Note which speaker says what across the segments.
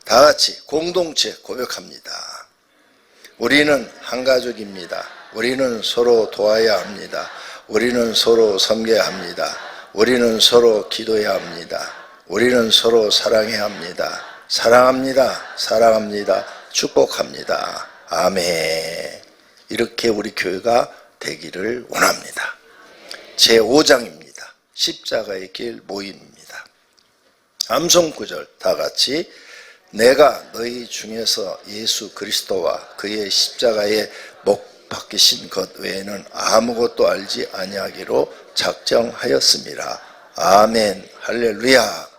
Speaker 1: 다 같이 공동체 고백합니다. 우리는 한 가족입니다. 우리는 서로 도와야 합니다. 우리는 서로 섬겨야 합니다. 우리는 서로 기도해야 합니다. 우리는 서로 사랑해야 합니다. 사랑합니다. 사랑합니다. 축복합니다. 아멘. 이렇게 우리 교회가 되기를 원합니다. 제5장입니다. 십자가의 길 모임입니다. 암송 구절 다 같이 내가 너희 중에서 예수 그리스도와 그의 십자가에 못 박히신 것 외에는 아무것도 알지 아니하기로 작정하였습니다. 아멘. 할렐루야.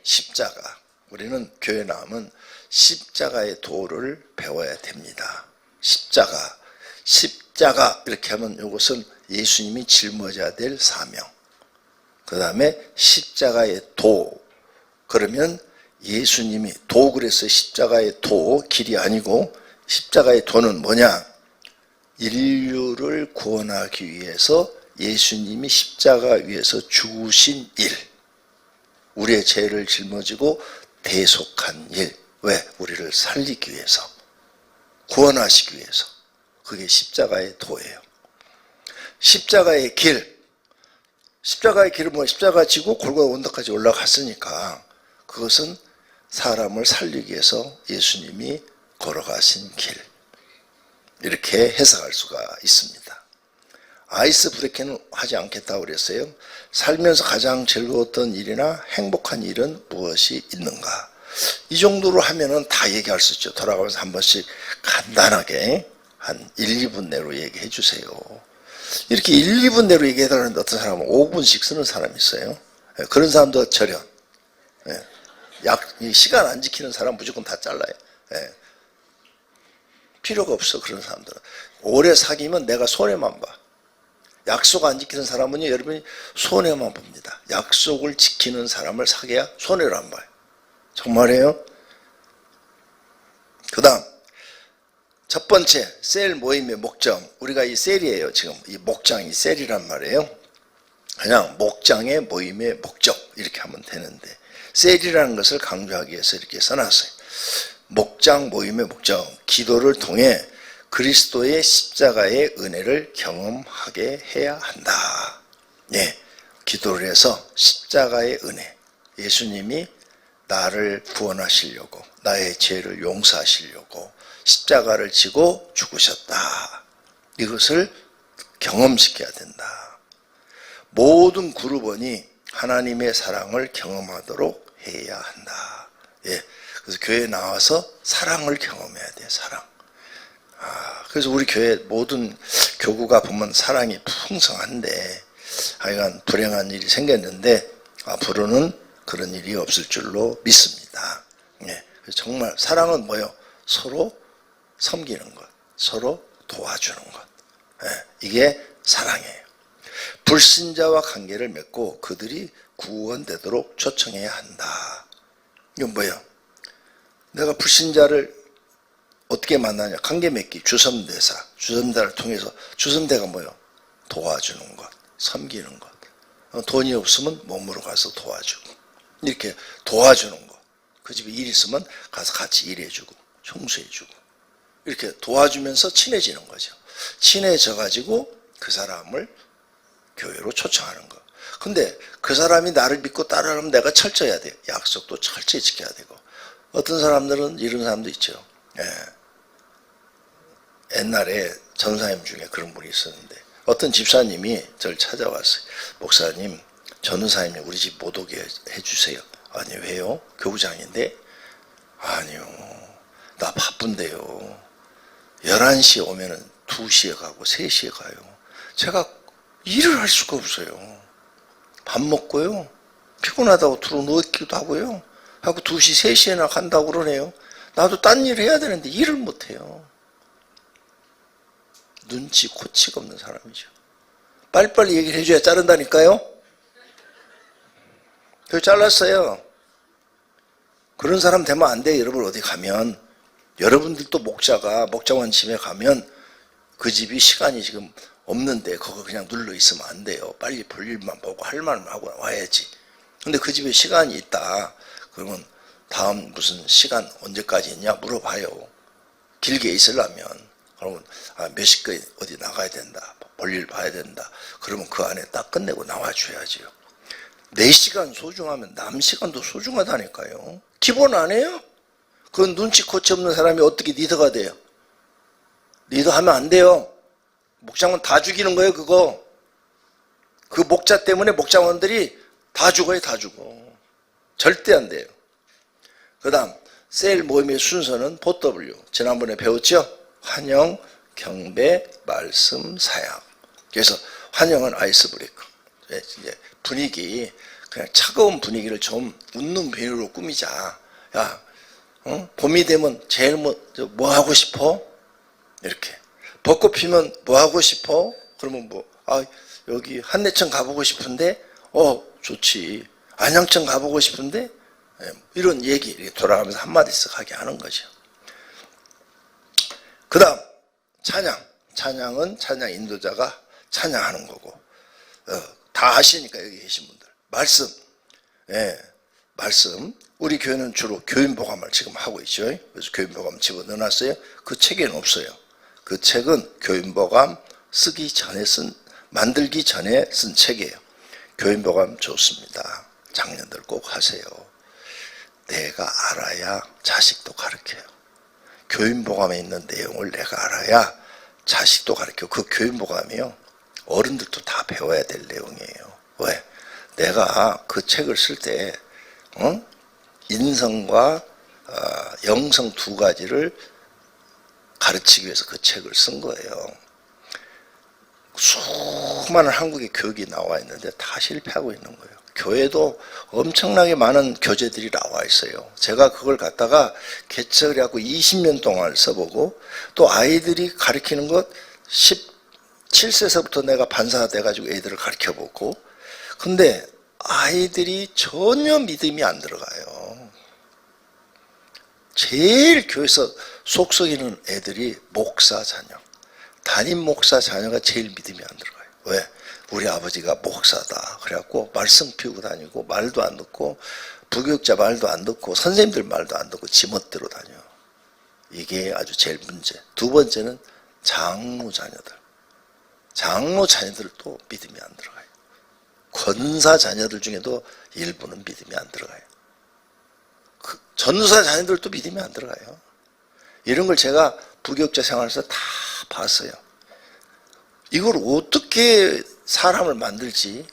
Speaker 1: 십자가. 우리는 교회 나오면 십자가의 도를 배워야 됩니다. 십자가. 십자가 이렇게 하면 이것은 예수님이 짊어져야 될 사명. 그 다음에 십자가의 도. 그러면 예수님이 도 그래서 십자가의 도 길이 아니고 십자가의 도는 뭐냐? 인류를 구원하기 위해서 예수님이 십자가 위에서 죽으신 일. 우리의 죄를 짊어지고 대속한 일. 왜? 우리를 살리기 위해서. 구원하시기 위해서. 그게 십자가의 도예요. 십자가의 길. 십자가의 길은 뭐 십자가 지고 골고다 언덕까지 올라갔으니까 그것은 사람을 살리기 위해서 예수님이 걸어가신 길. 이렇게 해석할 수가 있습니다. 아이스 브레이킹은 하지 않겠다고 그랬어요. 살면서 가장 즐거웠던 일이나 행복한 일은 무엇이 있는가? 이 정도로 하면은 다 얘기할 수 있죠. 돌아가면서 한 번씩 간단하게 한 1, 2분 내로 얘기해 주세요. 이렇게 1, 2분 내로 얘기해달라는데 어떤 사람은 5분씩 쓰는 사람이 있어요. 그런 사람도 절연. 시간 안 지키는 사람 무조건 다 잘라요. 필요가 없어. 그런 사람들은 오래 사귀면 내가 손해만 봐. 약속 안 지키는 사람은요, 여러분이 손해만 봅니다. 약속을 지키는 사람을 사귀어야 손해를 안 봐요. 정말이에요? 그 다음 첫 번째 셀 모임의 목적. 우리가 이 셀이에요. 지금 이 목장이 셀이란 말이에요. 그냥 목장의 모임의 목적 이렇게 하면 되는데 셀이라는 것을 강조하기 위해서 이렇게 써놨어요. 목장 모임의 목적. 기도를 통해 그리스도의 십자가의 은혜를 경험하게 해야 한다. 예, 기도를 해서 십자가의 은혜. 예수님이 나를 구원하시려고, 나의 죄를 용서하시려고 십자가를 지고 죽으셨다. 이것을 경험시켜야 된다. 모든 그룹원이 하나님의 사랑을 경험하도록 해야 한다. 예, 그래서 교회에 나와서 사랑을 경험해야 돼요. 사랑. 그래서 우리 교회 모든 교구가 보면 사랑이 풍성한데 하여간 불행한 일이 생겼는데 앞으로는 그런 일이 없을 줄로 믿습니다. 예, 정말 사랑은 뭐예요? 서로 섬기는 것, 서로 도와주는 것. 예, 이게 사랑이에요. 불신자와 관계를 맺고 그들이 구원되도록 초청해야 한다. 이건 뭐예요? 내가 불신자를 어떻게 만나냐? 관계 맺기, 주섬대사. 주섬대를 통해서, 주섬대가 뭐예요? 도와주는 것, 섬기는 것. 돈이 없으면 몸으로 가서 도와주고, 이렇게 도와주는 것. 그 집에 일 있으면 가서 같이 일해주고, 청소해주고, 이렇게 도와주면서 친해지는 거죠. 친해져가지고 그 사람을 교회로 초청하는 거. 근데 그 사람이 나를 믿고 따르려면 내가 철저해야 돼요. 약속도 철저히 지켜야 되고. 어떤 사람들은 이런 사람도 있죠. 예. 옛날에 전사님 중에 그런 분이 있었는데 어떤 집사님이 저를 찾아왔어요. 목사님, 전우사님이 우리 집 못 오게 해주세요. 아니 왜요? 교구장인데. 아니요, 나 바쁜데요. 11시에 오면은 2시에 가고 3시에 가요. 제가 일을 할 수가 없어요. 밥 먹고요, 피곤하다고 들어 누웠기도 하고요, 하고 2시 3시에나 간다고 그러네요. 나도 딴 일을 해야 되는데 일을 못해요. 눈치 코치가 없는 사람이죠. 빨리빨리 얘기를 해줘야 자른다니까요. 그래서 잘랐어요. 그런 사람 되면 안 돼요. 여러분 어디 가면, 여러분들도 목자원 집에 가면 그 집이 시간이 지금 없는데 거기 그냥 눌러 있으면 안 돼요. 빨리 볼 일만 보고 할 말만 하고 와야지. 근데 그 집에 시간이 있다 그러면 다음 무슨 시간 언제까지 있냐 물어봐요. 길게 있으려면. 그러면 몇 시까지 어디 나가야 된다, 볼일 봐야 된다. 그러면 그 안에 딱 끝내고 나와줘야지요. 내 시간 소중하면 남 시간도 소중하다니까요. 기본 아니에요? 그건 눈치코치 없는 사람이 어떻게 리더가 돼요? 리더하면 안 돼요. 목장은 다 죽이는 거예요. 그거. 그 목자 때문에 목장원들이 다 죽어요. 다 죽어. 절대 안 돼요. 그 다음 셀 모임의 순서는 4W. 지난번에 배웠죠? 환영, 경배, 말씀, 사역. 그래서 환영은 아이스 브레이커. 이제 분위기, 그냥 차가운 분위기를 좀 웃는 분위기로 꾸미자. 야, 봄이 되면 제일 뭐 하고 싶어? 이렇게. 벚꽃 피면 뭐 하고 싶어? 그러면 여기 한내천 가보고 싶은데? 좋지. 안양천 가보고 싶은데? 이런 얘기 이렇게 돌아가면서 한마디씩 하게 하는 거죠. 그 다음 찬양. 찬양은 찬양 인도자가 찬양하는 거고, 다 아시니까 여기 계신 분들. 말씀. 말씀. 우리 교회는 주로 교인복음을 지금 하고 있죠. 그래서 교인복음 집어넣어놨어요. 그 책에는 없어요. 그 책은 교인복음 만들기 전에 쓴 책이에요. 교인복음 좋습니다. 장년들 꼭 하세요. 내가 알아야 자식도 가르쳐요. 교인복음에 있는 내용을 내가 알아야 자식도 가르쳐. 그 교인복음이요, 어른들도 다 배워야 될 내용이에요. 왜? 내가 그 책을 쓸 때 인성과 영성 두 가지를 가르치기 위해서 그 책을 쓴 거예요. 수많은 한국의 교육이 나와 있는데 다 실패하고 있는 거예요. 교회도 엄청나게 많은 교재들이 나와 있어요. 제가 그걸 갖다가 개척을 해갖고 20년 동안 써보고, 또 아이들이 가르치는 것 17세서부터 내가 반사가 돼가지고 애들을 가르쳐보고, 근데 아이들이 전혀 믿음이 안 들어가요. 제일 교회에서 속 썩이는 애들이 목사 자녀, 담임 목사 자녀가 제일 믿음이 안 들어가요. 왜? 우리 아버지가 목사다. 그래갖고 말씀 피우고 다니고, 말도 안 듣고, 부교육자 말도 안 듣고, 선생님들 말도 안 듣고 지멋대로 다녀. 이게 아주 제일 문제. 두 번째는 장로 자녀들. 장로 자녀들도 믿음이 안 들어가요. 권사 자녀들 중에도 일부는 믿음이 안 들어가요. 전도사 자녀들도 믿음이 안 들어가요. 이런 걸 제가 부교육자 생활에서 다 봤어요. 이걸 어떻게 사람을 만들지,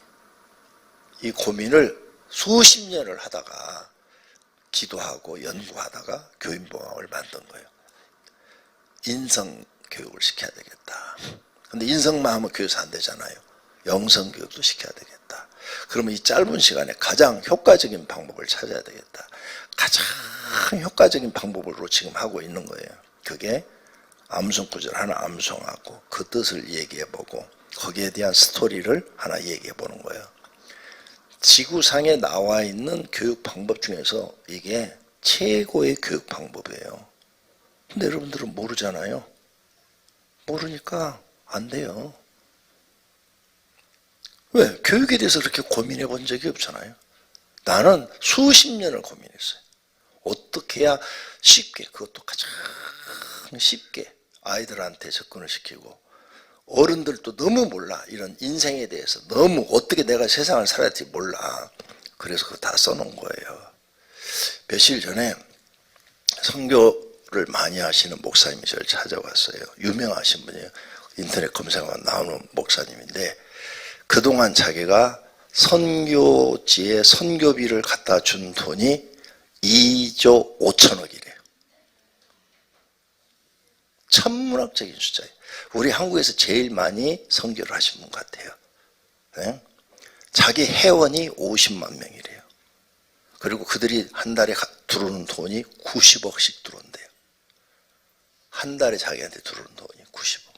Speaker 1: 이 고민을 수십 년을 하다가, 기도하고 연구하다가 교인복음을 만든 거예요. 인성 교육을 시켜야 되겠다. 근데 인성만 하면 교회에서 안 되잖아요. 영성 교육도 시켜야 되겠다. 그러면 이 짧은 시간에 가장 효과적인 방법을 찾아야 되겠다. 가장 효과적인 방법으로 지금 하고 있는 거예요. 그게 암송 구절 하나 암송하고 그 뜻을 얘기해보고 거기에 대한 스토리를 하나 얘기해보는 거예요. 지구상에 나와 있는 교육 방법 중에서 이게 최고의 교육 방법이에요. 근데 여러분들은 모르잖아요. 모르니까 안 돼요. 왜? 교육에 대해서 그렇게 고민해 본 적이 없잖아요. 나는 수십 년을 고민했어요. 어떻게 해야 쉽게, 그것도 가장 쉽게 아이들한테 접근을 시키고, 어른들도 너무 몰라. 이런 인생에 대해서 너무 어떻게 내가 세상을 살아야 될지 몰라. 그래서 그거 다 써놓은 거예요. 며칠 전에 선교를 많이 하시는 목사님이 저를 찾아왔어요. 유명하신 분이에요. 인터넷 검색하면 나오는 목사님인데, 그동안 자기가 선교지에 선교비를 갖다 준 돈이 2조 5천억이래요. 천문학적인 숫자예요. 우리 한국에서 제일 많이 선교를 하신 분 같아요. 네? 자기 회원이 50만 명이래요. 그리고 그들이 한 달에 들어오는 돈이 90억씩 들어온대요. 한 달에 자기한테 들어오는 돈이 90억.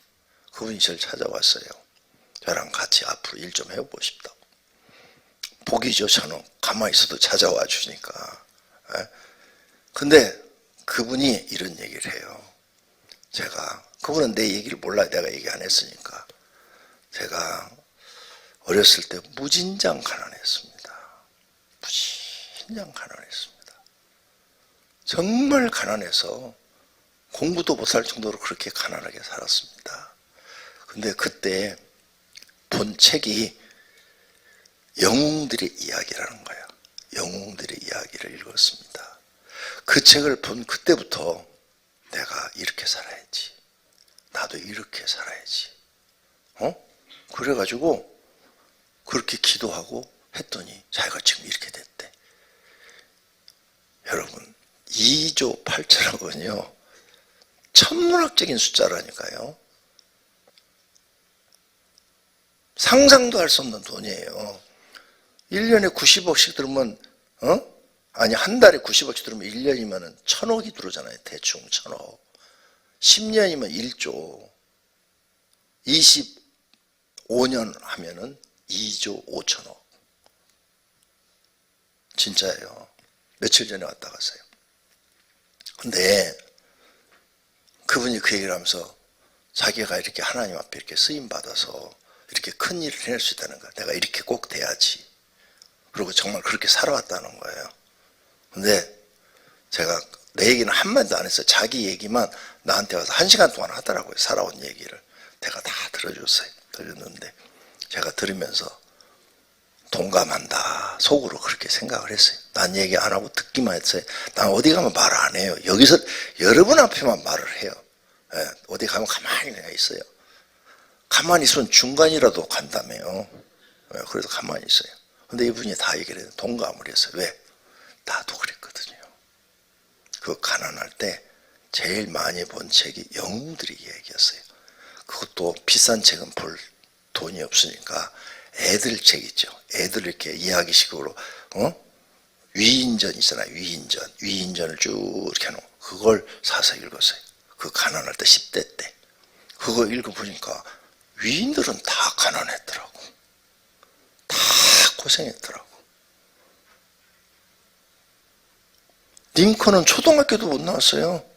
Speaker 1: 그분이 저를 찾아왔어요. 저랑 같이 앞으로 일 좀 해보고 싶다고. 복이죠. 저는 가만히 있어도 찾아와 주니까. 근데 그분이 이런 얘기를 해요. 그분은 내 얘기를 몰라요. 내가 얘기 안 했으니까. 제가 어렸을 때 무진장 가난했습니다. 무진장 가난했습니다. 정말 가난해서 공부도 못할 정도로 그렇게 가난하게 살았습니다. 근데 그때 본 책이 영웅들의 이야기라는 거예요. 영웅들의 이야기를 읽었습니다. 그 책을 본 그때부터 내가 이렇게 살아야지. 나도 이렇게 살아야지. 그래가지고 그렇게 기도하고 했더니 자기가 지금 이렇게 됐대. 여러분 2조 8천억 원이요. 천문학적인 숫자라니까요. 상상도 할 수 없는 돈이에요. 1년에 90억씩 들으면 아니 한 달에 90억씩 들으면 1년이면 1000억이 들어오잖아요. 대충 1000억. 10년이면 1조. 25년 하면은 2조 5천억. 진짜예요. 며칠 전에 왔다 갔어요. 근데 그분이 그 얘기를 하면서 자기가 이렇게 하나님 앞에 이렇게 쓰임 받아서 이렇게 큰 일을 해낼 수 있다는 거야. 내가 이렇게 꼭 돼야지. 그리고 정말 그렇게 살아왔다는 거예요. 근데 제가 내 얘기는 한마디도 안 했어요. 자기 얘기만 나한테 와서 1시간 동안 하더라고요. 살아온 얘기를. 내가 다 들어줬어요. 들었는데 제가 들으면서 동감한다. 속으로 그렇게 생각을 했어요. 난 얘기 안 하고 듣기만 했어요. 난 어디 가면 말을 안 해요. 여기서 여러분 앞에만 말을 해요. 예, 어디 가면 가만히 그냥 있어요. 가만히 있으면 중간이라도 간다며요. 예, 그래서 가만히 있어요. 근데 이분이 다 얘기를 해요. 동감을 했어요. 왜? 나도 그랬거든요. 그 가난할 때 제일 많이 본 책이 영웅들의 이야기였어요. 그것도 비싼 책은 볼 돈이 없으니까 애들 책 있죠. 애들 이렇게 이야기식으로 위인전 있잖아요. 위인전을 쭉 이렇게 해놓은 그걸 사서 읽었어요. 그 가난할 때 10대 때 그거 읽어보니까 위인들은 다 가난했더라고. 다 고생했더라고. 링컨은 초등학교도 못 나왔어요.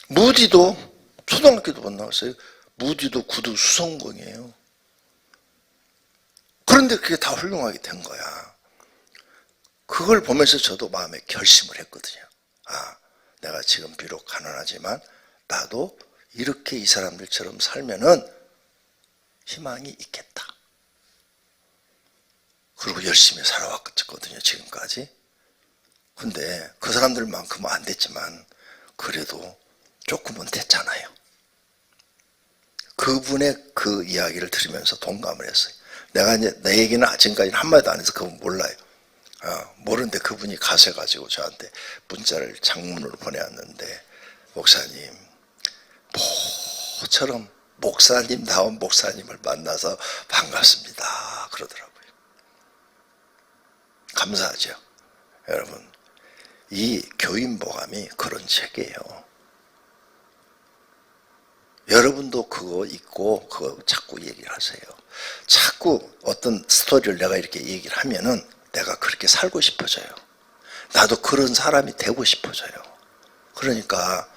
Speaker 1: 무디도 초등학교도 못 나왔어요. 무디도 구두 수성공이에요. 그런데 그게 다 훌륭하게 된 거야. 그걸 보면서 저도 마음에 결심을 했거든요. 아, 내가 지금 비록 가난하지만 나도 이렇게 이 사람들처럼 살면은 희망이 있겠다. 그리고 열심히 살아왔거든요, 지금까지. 근데 그 사람들만큼은 안 됐지만 그래도 조금은 됐잖아요. 그분의 그 이야기를 들으면서 동감을 했어요. 내가 이제 내 얘기는 지금까지는 한마디도 안 해서 그분 몰라요. 모르는데 그분이 가셔가지고 저한테 문자를 장문으로 보내왔는데, 목사님, 모처럼 목사님다운 목사님을 만나서 반갑습니다. 그러더라고요. 감사하죠. 여러분, 이 교인보감이 그런 책이에요. 여러분도 그거 읽고 그거 자꾸 얘기를 하세요. 자꾸 어떤 스토리를 내가 이렇게 얘기를 하면은 내가 그렇게 살고 싶어져요. 나도 그런 사람이 되고 싶어져요. 그러니까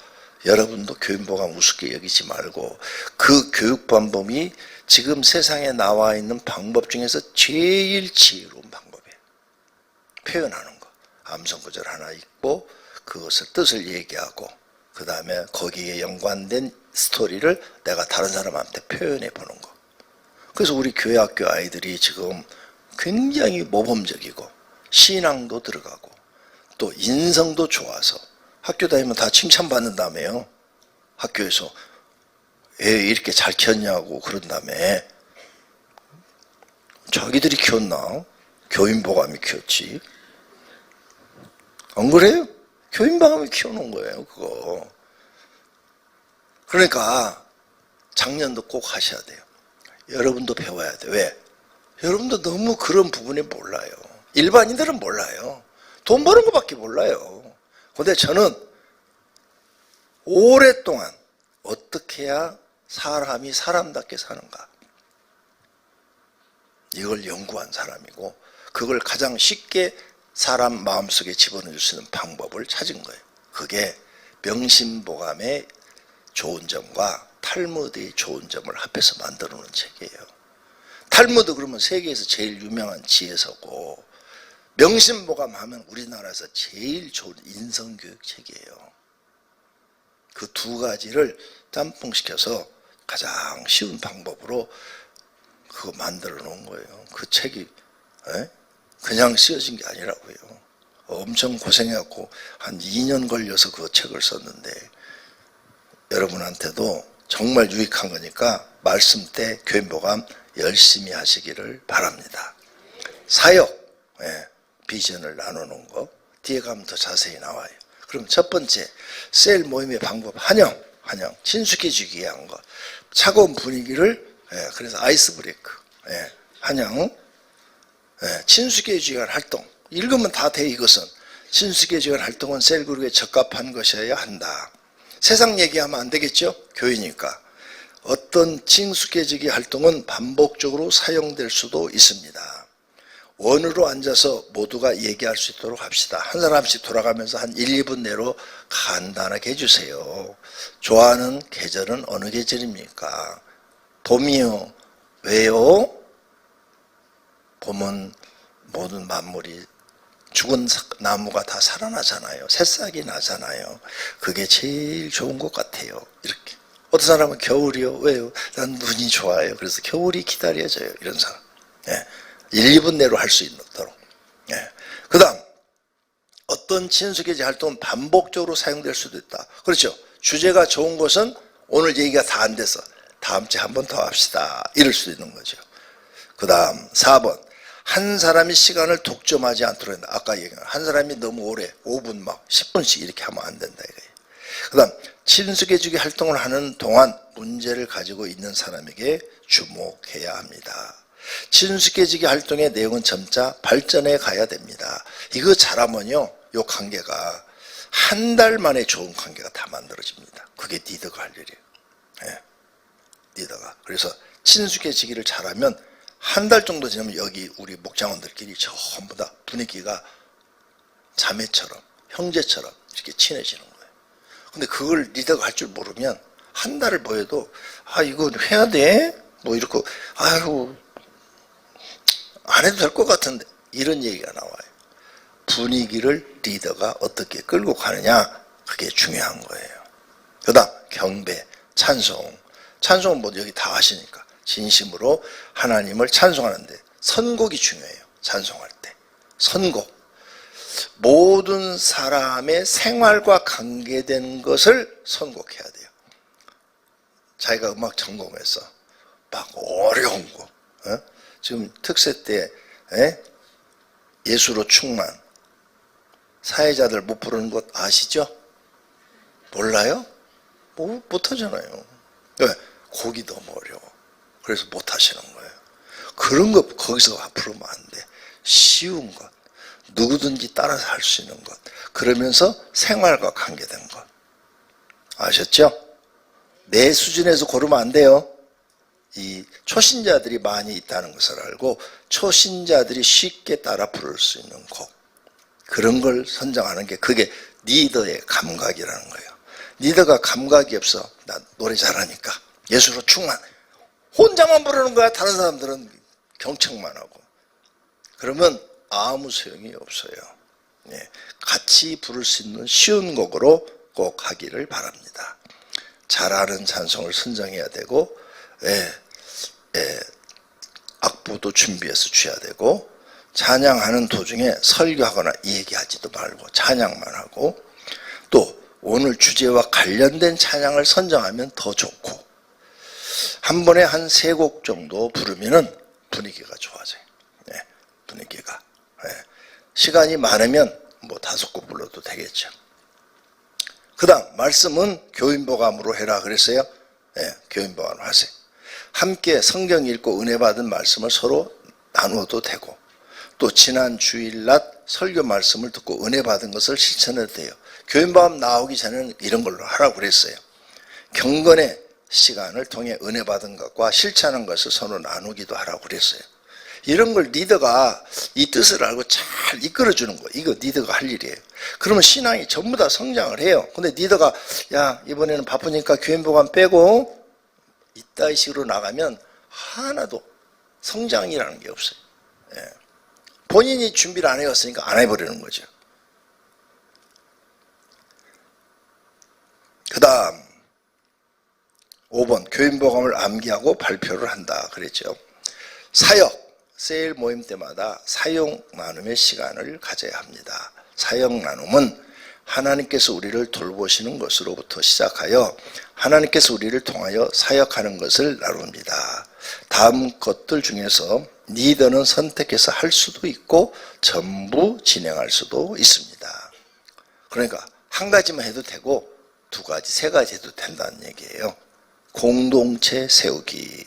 Speaker 1: 여러분도 교인보감 우습게 여기지 말고 그 교육 방법이 지금 세상에 나와 있는 방법 중에서 제일 지혜로운 방법이에요. 표현하는 거. 암송구절 하나 읽고 그것을 뜻을 얘기하고 그 다음에 거기에 연관된 스토리를 내가 다른 사람한테 표현해 보는 거. 그래서 우리 교회 학교 아이들이 지금 굉장히 모범적이고 신앙도 들어가고 또 인성도 좋아서 학교 다니면 다 칭찬받는다며요. 학교에서 애 이렇게 잘 키웠냐고 그런 다음에 자기들이 키웠나? 교인보감이 키웠지. 안 그래요? 교인보감이 키워놓은 거예요, 그거. 그러니까 작년도 꼭 하셔야 돼요. 여러분도 배워야 돼. 왜? 여러분도 너무 그런 부분에 몰라요. 일반인들은 몰라요. 돈 버는 것밖에 몰라요. 근데 저는 오랫동안 어떻게 해야 사람이 사람답게 사는가, 이걸 연구한 사람이고 그걸 가장 쉽게 사람 마음속에 집어넣을 수 있는 방법을 찾은 거예요. 그게 명심보감의 좋은 점과 탈무드의 좋은 점을 합해서 만들어 놓은 책이에요. 탈무드 그러면 세계에서 제일 유명한 지혜서고 명심보감하면 우리나라에서 제일 좋은 인성교육책이에요. 그 두 가지를 짬뽕시켜서 가장 쉬운 방법으로 그거 만들어 놓은 거예요. 그 책이 그냥 쓰여진 게 아니라고요. 엄청 고생해갖고 한 2년 걸려서 그 책을 썼는데, 여러분한테도 정말 유익한 거니까 말씀 때 교인보감 열심히 하시기를 바랍니다. 사역, 비전을 나누는 거 뒤에 가면 더 자세히 나와요. 그럼 첫 번째, 셀 모임의 방법, 환영, 친숙해지기 위한 것, 차가운 분위기를, 그래서 아이스 브레이크, 환영, 친숙해지기 위한 활동. 읽으면 다 돼. 이것은 친숙해지기 위한 활동은 셀그룹에 적합한 것이어야 한다. 세상 얘기하면 안 되겠죠? 교회니까. 어떤 친숙해지기 활동은 반복적으로 사용될 수도 있습니다. 원으로 앉아서 모두가 얘기할 수 있도록 합시다. 한 사람씩 돌아가면서 한 1, 2분 내로 간단하게 해주세요. 좋아하는 계절은 어느 계절입니까? 봄이요. 왜요? 봄은 모든 만물이, 죽은 나무가 다 살아나잖아요. 새싹이 나잖아요. 그게 제일 좋은 것 같아요. 이렇게. 어떤 사람은 겨울이요. 왜요? 난 눈이 좋아요. 그래서 겨울이 기다려져요. 이런 사람. 1, 2분 내로 할 수 있도록. 그 다음, 어떤 친숙해지 활동은 반복적으로 사용될 수도 있다. 그렇죠. 주제가 좋은 것은 오늘 얘기가 다 안 돼서 다음 주에 한 번 더 합시다. 이럴 수도 있는 거죠. 그 다음 4번, 한 사람이 시간을 독점하지 않도록 한다. 아까 얘기한 한 사람이 너무 오래 5분 막 10분씩 이렇게 하면 안 된다 이거예요. 그 다음, 친숙해지기 활동을 하는 동안 문제를 가지고 있는 사람에게 주목해야 합니다. 친숙해지기 활동의 내용은 점차 발전해 가야 됩니다. 이거 잘하면요, 요 관계가 한 달 만에 좋은 관계가 다 만들어집니다. 그게 리더가 할 일이에요. 리더가. 그래서 친숙해지기를 잘하면 한 달 정도 지나면 여기 우리 목장원들끼리 전부 다 분위기가 자매처럼, 형제처럼 이렇게 친해지는 거예요. 근데 그걸 리더가 할 줄 모르면 한 달을 보여도 이거 해야 돼? 뭐 이렇게 아유 안 해도 될 것 같은데 이런 얘기가 나와요. 분위기를 리더가 어떻게 끌고 가느냐, 그게 중요한 거예요. 그 다음 경배, 찬송. 찬송은 뭐 여기 다 하시니까 진심으로 하나님을 찬송하는데 선곡이 중요해요. 찬송할 때 선곡, 모든 사람의 생활과 관계된 것을 선곡해야 돼요. 자기가 음악 전공해서 막 어려운 거, 지금 특세 때 예수로 충만 사회자들 못 부르는 것 아시죠? 몰라요? 뭐 못하잖아요. 왜? 곡이 너무 어려워. 그래서 못하시는 거예요. 그런 거 거기서 부르면 안 돼. 쉬운 것, 누구든지 따라서 할 수 있는 것, 그러면서 생활과 관계된 것. 아셨죠? 내 수준에서 고르면 안 돼요. 이 초신자들이 많이 있다는 것을 알고 초신자들이 쉽게 따라 부를 수 있는 곡, 그런 걸 선정하는 게 그게 리더의 감각이라는 거예요. 리더가 감각이 없어. 나 노래 잘하니까 예수로 충만, 혼자만 부르는 거야. 다른 사람들은 경청만 하고. 그러면 아무 소용이 없어요. 같이 부를 수 있는 쉬운 곡으로 꼭 하기를 바랍니다. 잘하는 찬송을 선정해야 되고, 악보도 준비해서 줘야 되고, 찬양하는 도중에 설교하거나 얘기하지도 말고 찬양만 하고, 또 오늘 주제와 관련된 찬양을 선정하면 더 좋고, 한 번에 한 3곡 정도 부르면은 분위기가 좋아져요. 분위기가. 시간이 많으면 뭐 5곡 불러도 되겠죠. 그 다음 말씀은 교인보감으로 해라 그랬어요. 교인보감으로 하세요. 함께 성경 읽고 은혜 받은 말씀을 서로 나누어도 되고, 또 지난 주일날 설교 말씀을 듣고 은혜 받은 것을 실천해도 돼요. 교인보감 나오기 전에는 이런 걸로 하라고 그랬어요. 경건의 시간을 통해 은혜 받은 것과 실천한 것을 서로 나누기도 하라고 그랬어요. 이런 걸 리더가 이 뜻을 알고 잘 이끌어주는 거예요. 이거 리더가 할 일이에요. 그러면 신앙이 전부 다 성장을 해요. 근데 리더가 야 이번에는 바쁘니까 교인보감 빼고 이따위 식으로 나가면 하나도 성장이라는 게 없어요. 본인이 준비를 안 해왔으니까 안 해버리는 거죠. 그 다음 5번 교인보감을 암기하고 발표를 한다 그랬죠. 사역, 세일 모임 때마다 사역 나눔의 시간을 가져야 합니다. 사역 나눔은 하나님께서 우리를 돌보시는 것으로부터 시작하여 하나님께서 우리를 통하여 사역하는 것을 나눕니다. 다음 것들 중에서 리더는 선택해서 할 수도 있고 전부 진행할 수도 있습니다. 그러니까 한 가지만 해도 되고 두 가지, 세 가지 해도 된다는 얘기예요. 공동체 세우기.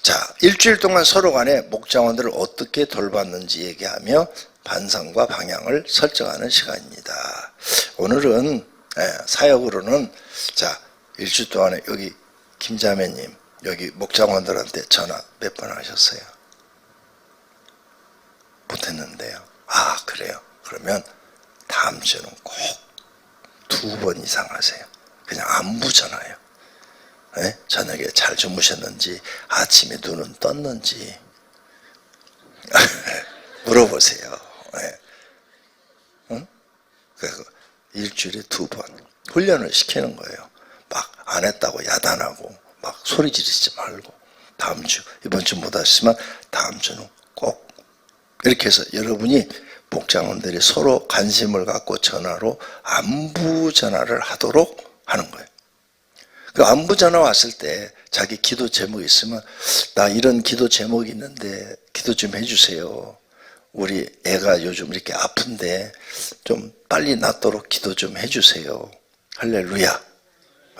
Speaker 1: 자, 일주일 동안 서로 간에 목장원들을 어떻게 돌봤는지 얘기하며 반성과 방향을 설정하는 시간입니다. 오늘은 사역으로는 자, 일주일 동안에 여기 김자매님 여기 목장원들한테 전화 몇 번 하셨어요? 못했는데요. 아, 그래요? 그러면 다음 주는 꼭 2번 이상 하세요. 그냥 안부 전화요. 네? 저녁에 잘 주무셨는지 아침에 눈은 떴는지 물어보세요. 네. 응? 그래서 일주일에 2번 훈련을 시키는 거예요. 막 안 했다고 야단하고 막 소리 지르지 말고 다음 주, 이번 주 못 하시지만 다음 주는 꼭 이렇게 해서 여러분이 목장원들이 서로 관심을 갖고 전화로 안부 전화를 하도록 하는 거예요. 그 안부 전화 왔을 때 자기 기도 제목이 있으면 나 이런 기도 제목이 있는데 기도 좀 해주세요. 우리 애가 요즘 이렇게 아픈데 좀 빨리 낫도록 기도 좀 해주세요. 할렐루야.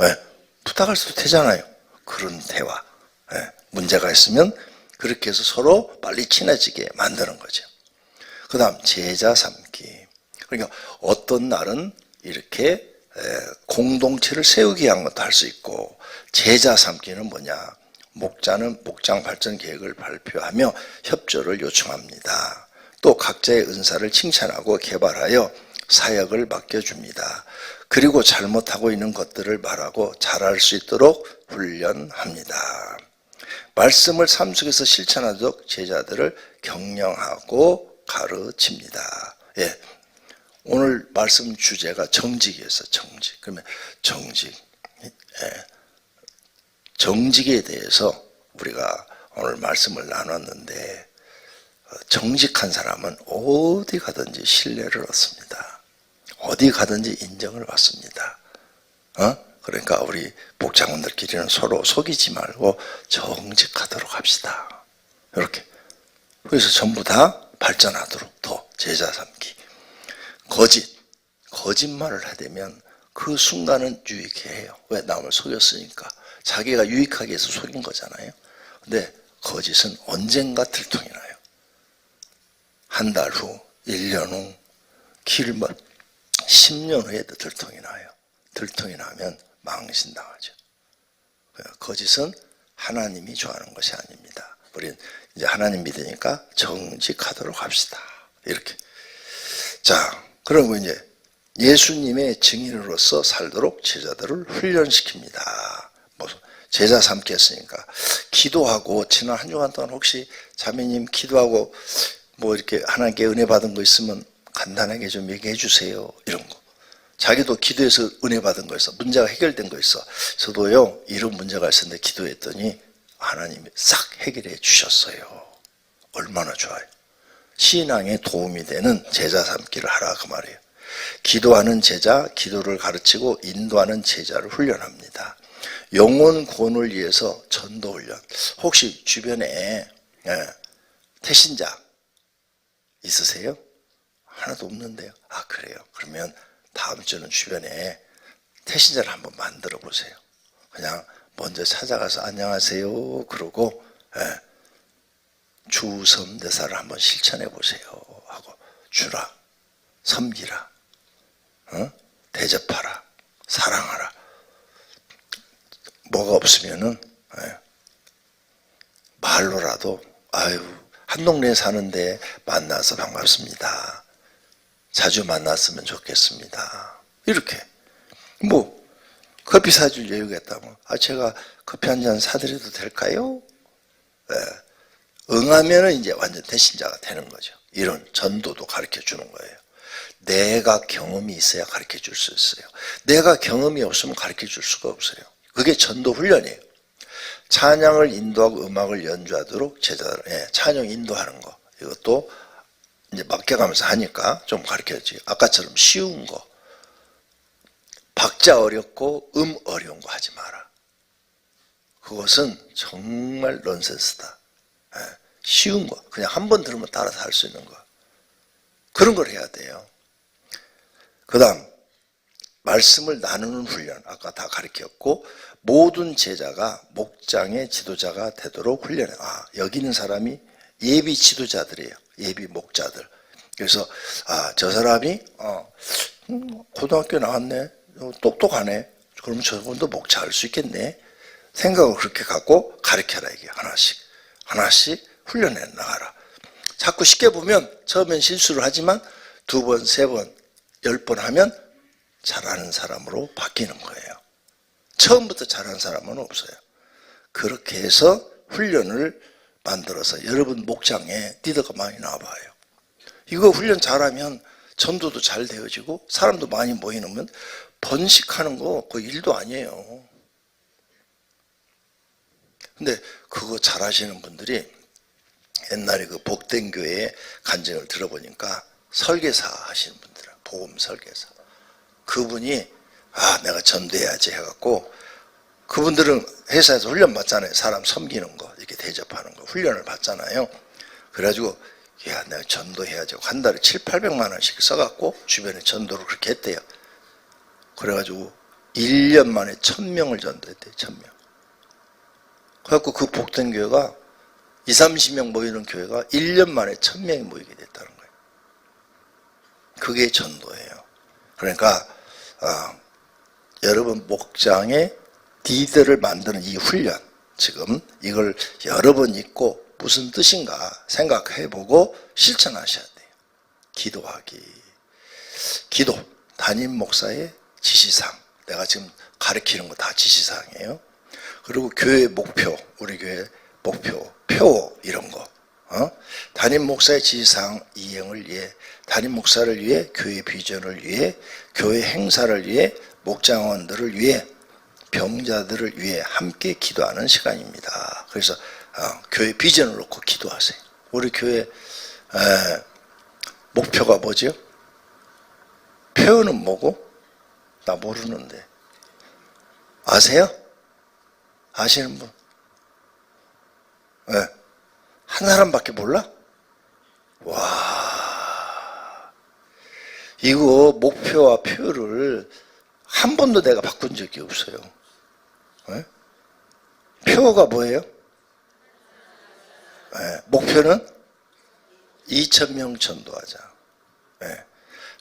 Speaker 1: 네. 부탁할 수도 되잖아요. 그런 대화. 네. 문제가 있으면 그렇게 해서 서로 빨리 친해지게 만드는 거죠. 그 다음 제자 삼기. 그러니까 어떤 날은 이렇게 공동체를 세우기 위한 것도 할 수 있고 제자 삼기는 뭐냐. 목자는 목장 발전 계획을 발표하며 협조를 요청합니다. 또 각자의 은사를 칭찬하고 개발하여 사역을 맡겨줍니다. 그리고 잘못하고 있는 것들을 말하고 잘할 수 있도록 훈련합니다. 말씀을 삶 속에서 실천하도록 제자들을 격려하고 가르칩니다. 예. 오늘 말씀 주제가 정직이었어요. 정직. 그러면 정직. 예. 정직에 대해서 우리가 오늘 말씀을 나눴는데 정직한 사람은 어디 가든지 신뢰를 얻습니다. 어디 가든지 인정을 받습니다. 그러니까 우리 목장원들끼리는 서로 속이지 말고 정직하도록 합시다. 이렇게. 그래서 전부 다 발전하도록 더 제자 삼기. 거짓말을 하되면 그 순간은 유익해 해요. 왜? 남을 속였으니까. 자기가 유익하기 위해서 속인 거잖아요. 근데 거짓은 언젠가 들통이 나요. 한 달 후, 1년 후, 길면 10년 후에도 들통이 나요. 들통이 나면 망신당하죠. 거짓은 하나님이 좋아하는 것이 아닙니다. 우린 이제 하나님 믿으니까 정직하도록 합시다. 이렇게. 자, 그리고 이제 예수님의 증인으로서 살도록 제자들을 훈련시킵니다. 뭐 제자 삼기 했으니까 기도하고 지난 한 주간 동안 혹시 자매님 기도하고 뭐 이렇게 하나님께 은혜 받은 거 있으면 간단하게 좀 얘기해 주세요. 이런 거. 자기도 기도해서 은혜 받은 거 있어. 문제가 해결된 거 있어. 저도요 이런 문제가 있었는데 기도했더니 하나님이 싹 해결해 주셨어요. 얼마나 좋아요. 신앙에 도움이 되는 제자 삼기를 하라 그 말이에요. 기도하는 제자, 기도를 가르치고 인도하는 제자를 훈련합니다. 영혼 구원을 위해서 전도 훈련. 혹시 주변에 태신자 있으세요? 하나도 없는데요. 아, 그래요? 그러면 다음 주는 주변에 태신자를 한번 만들어 보세요. 그냥 먼저 찾아가서 안녕하세요 그러고 주섬대사를 한번 실천해 보세요 하고 주라, 섬기라, 대접하라, 사랑하라. 뭐가 없으면은 말로라도 아유 한 동네에 사는데 만나서 반갑습니다. 자주 만났으면 좋겠습니다. 이렇게 뭐 커피 사줄 여유가 있다면 제가 커피 한 잔 사드려도 될까요? 응하면은 이제 완전 대신자가 되는 거죠. 이런 전도도 가르쳐 주는 거예요. 내가 경험이 있어야 가르쳐 줄 수 있어요. 내가 경험이 없으면 가르쳐 줄 수가 없어요. 그게 전도 훈련이에요. 찬양을 인도하고 음악을 연주하도록 제자들, 찬양 인도하는 거. 이것도 이제 맡겨가면서 하니까 좀 가르쳐야지. 아까처럼 쉬운 거. 박자 어렵고 어려운 거 하지 마라. 그것은 정말 넌센스다. 쉬운 거. 그냥 한 번 들으면 따라서 할 수 있는 거. 그런 걸 해야 돼요. 그 다음 말씀을 나누는 훈련. 아까 다 가르쳤고 모든 제자가 목장의 지도자가 되도록 훈련해. 여기 있는 사람이 예비 지도자들이에요. 예비 목자들. 그래서 저 사람이 고등학교 나왔네. 똑똑하네. 그러면 저분도 목자할 수 있겠네. 생각을 그렇게 갖고 가르쳐라. 이게 하나씩 훈련해 나가라. 자꾸 쉽게 보면 처음엔 실수를 하지만 2번, 3번, 10번 하면 잘하는 사람으로 바뀌는 거예요. 처음부터 잘하는 사람은 없어요. 그렇게 해서 훈련을 만들어서 여러분 목장에 리더가 많이 나와봐요. 이거 훈련 잘하면 전도도 잘 되어지고 사람도 많이 모이면 번식하는 거 그 일도 아니에요. 근데 그거 잘하시는 분들이 옛날에 그 복된 교회의 간증을 들어보니까 설계사 하시는 분들은 복음 설계사. 그분이 내가 전도해야지 해갖고 그분들은 회사에서 훈련 받잖아요. 사람 섬기는 거 이렇게 대접하는 거 훈련을 받잖아요. 그래가지고 내가 전도해야지 한 달에 700~800만 원씩 써갖고 주변에 전도를 그렇게 했대요. 그래가지고 1년 만에 1000명을 전도했대요. 1000명. 그래갖고 그 복된 교회가 20~30명 모이는 교회가 1년 만에 1000명이 모이게 됐다는 거예요. 그게 전도예요. 그러니까 여러분 목장의 리더를 만드는 이 훈련, 지금 이걸 여러 번 읽고 무슨 뜻인가 생각해보고 실천하셔야 돼요. 기도하기. 기도, 담임 목사의 지시사항. 내가 지금 가르치는 거 다 지시사항이에요. 그리고 교회 목표, 우리 교회 목표, 표 이런 거. 담임 목사의 지시사항 이행을 위해, 담임 목사를 위해, 교회 비전을 위해, 교회 행사를 위해, 목장원들을 위해, 병자들을 위해 함께 기도하는 시간입니다. 그래서 교회 비전을 놓고 기도하세요. 우리 교회 목표가 뭐죠? 표현은 뭐고? 나 모르는데 아세요? 아시는 분? 한 사람밖에 몰라? 와, 이거 목표와 표를 한 번도 내가 바꾼 적이 없어요. 표가 뭐예요? 목표는 2000명 전도하자.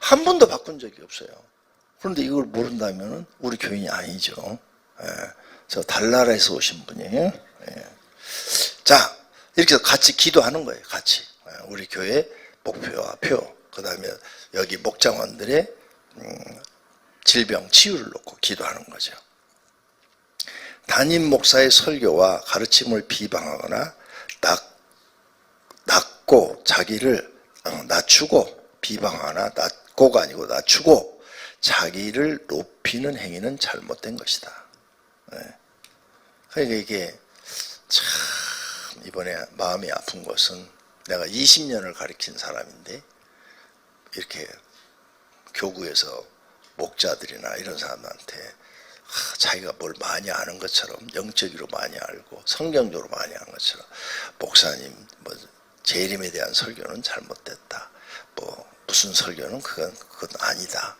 Speaker 1: 한 번도 바꾼 적이 없어요. 그런데 이걸 모른다면 우리 교인이 아니죠. 저 달나라에서 오신 분이에요. 자, 이렇게 해서 같이 기도하는 거예요. 같이. 우리 교회 목표와 표, 그 다음에 여기 목장원들의 질병 치유를 놓고 기도하는 거죠. 담임 목사의 설교와 가르침을 비방하거나 낮고 자기를 낮추고, 비방하거나 낮고가 아니고 낮추고 자기를 높이는 행위는 잘못된 것이다. 그러니까 이게 참 이번에 마음이 아픈 것은 내가 20년을 가르친 사람인데 이렇게 교구에서 목자들이나 이런 사람한테 자기가 뭘 많이 아는 것처럼, 영적으로 많이 알고 성경적으로 많이 아는 것처럼, 목사님 뭐 재림에 대한 설교는 잘못됐다, 뭐 무슨 설교는 그건 아니다,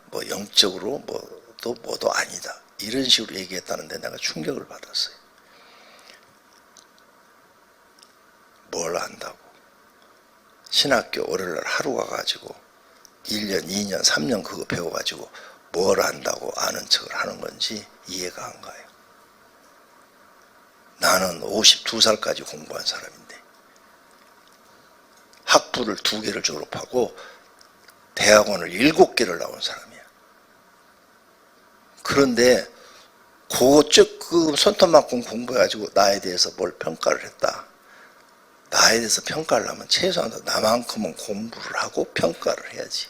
Speaker 1: 뭐 영적으로 뭐도 아니다, 이런 식으로 얘기했다는데 내가 충격을 받았어요. 뭘 안다고? 신학교 월요일날 하루 가가지고 1년, 2년, 3년 그거 배워가지고 뭘 안다고 아는 척을 하는 건지 이해가 안 가요. 나는 52살까지 공부한 사람인데 학부를 2개를 졸업하고 대학원을 7개를 나온 사람이야. 그런데 그거 조금 손톱만큼 공부해가지고 나에 대해서 뭘 평가를 했다. 나 나에 대해서 평가를 하면 최소한 나만큼은 공부를 하고 평가를 해야지.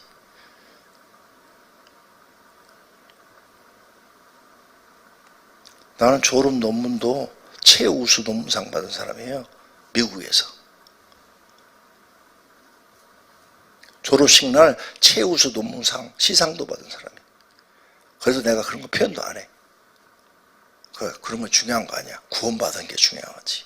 Speaker 1: 나는 졸업 논문도 최우수 논문상 받은 사람이에요. 미국에서. 졸업식 날 최우수 논문상 시상도 받은 사람이에요. 그래서 내가 그런 거 표현도 안 해. 그런 건 중요한 거 아니야. 구원받은 게 중요하지.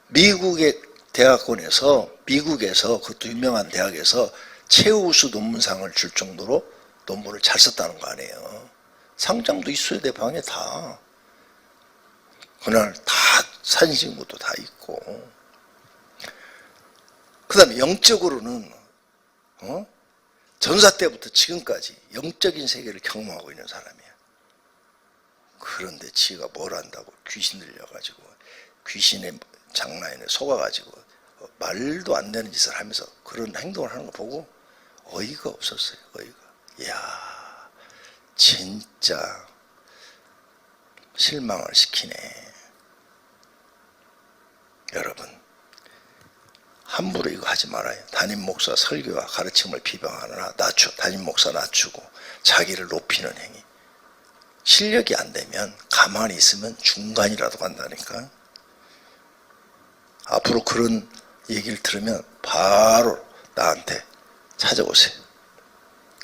Speaker 1: 미국의 대학원에서, 미국에서, 그것도 유명한 대학에서 최우수 논문상을 줄 정도로 논문을 잘 썼다는 거 아니에요. 상장도 있어야 돼, 방에 다. 그날 다 사진 찍은 것도 다 있고. 그 다음에 영적으로는 전사 때부터 지금까지 영적인 세계를 경험하고 있는 사람이야. 그런데 지가 뭘 안다고 귀신 들려가지고 귀신의 장난에 속아가지고 말도 안 되는 짓을 하면서 그런 행동을 하는 거 보고 어이가 없었어요. 어이가. 이야, 진짜 실망을 시키네. 여러분, 함부로 이거 하지 말아요. 담임 목사 설교와 가르침을 비방하느라 담임 목사 낮추고 자기를 높이는 행위. 실력이 안 되면 가만히 있으면 중간이라도 간다니까. 앞으로 그런 얘기를 들으면 바로 나한테 찾아오세요.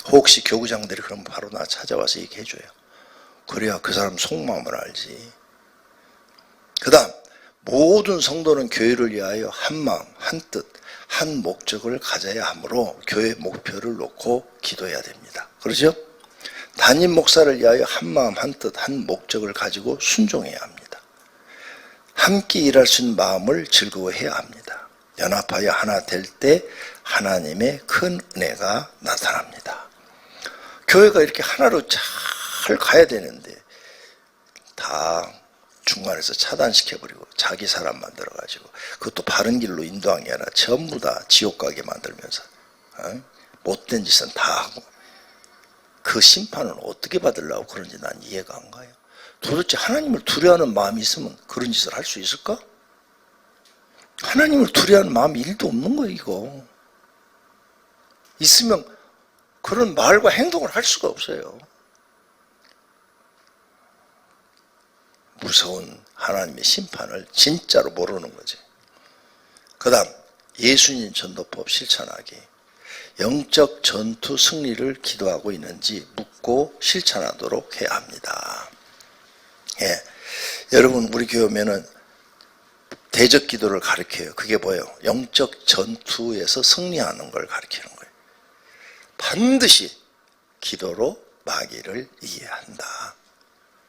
Speaker 1: 혹시 교구장들이 그러면 바로 나 찾아와서 얘기해줘요. 그래야 그 사람 속마음을 알지. 그 다음, 모든 성도는 교회를 위하여 한 마음, 한 뜻, 한 목적을 가져야 하므로 교회 목표를 놓고 기도해야 됩니다. 그렇죠? 담임 목사를 위하여 한 마음, 한 뜻, 한 목적을 가지고 순종해야 합니다. 함께 일할 수 있는 마음을 즐거워해야 합니다. 연합하여 하나 될 때 하나님의 큰 은혜가 나타납니다. 교회가 이렇게 하나로 잘 가야 되는데 다 중간에서 차단시켜버리고 자기 사람 만들어가지고 그것도 바른 길로 인도한 게 아니라 전부 다 지옥 가게 만들면서 못된 짓은 다 하고 그 심판은 어떻게 받으려고 그런지 난 이해가 안 가요. 도대체 하나님을 두려워하는 마음이 있으면 그런 짓을 할 수 있을까? 하나님을 두려워하는 마음이 1도 없는 거예요. 이거 있으면 그런 말과 행동을 할 수가 없어요. 무서운 하나님의 심판을 진짜로 모르는 거지. 그 다음 예수님 전도법 실천하기. 영적 전투 승리를 기도하고 있는지 묻고 실천하도록 해야 합니다. 예. 여러분 우리 교회 오면은 대적 기도를 가르쳐요. 그게 뭐예요? 영적 전투에서 승리하는 걸 가르치는 거예요. 반드시 기도로 마귀를 이겨야 한다.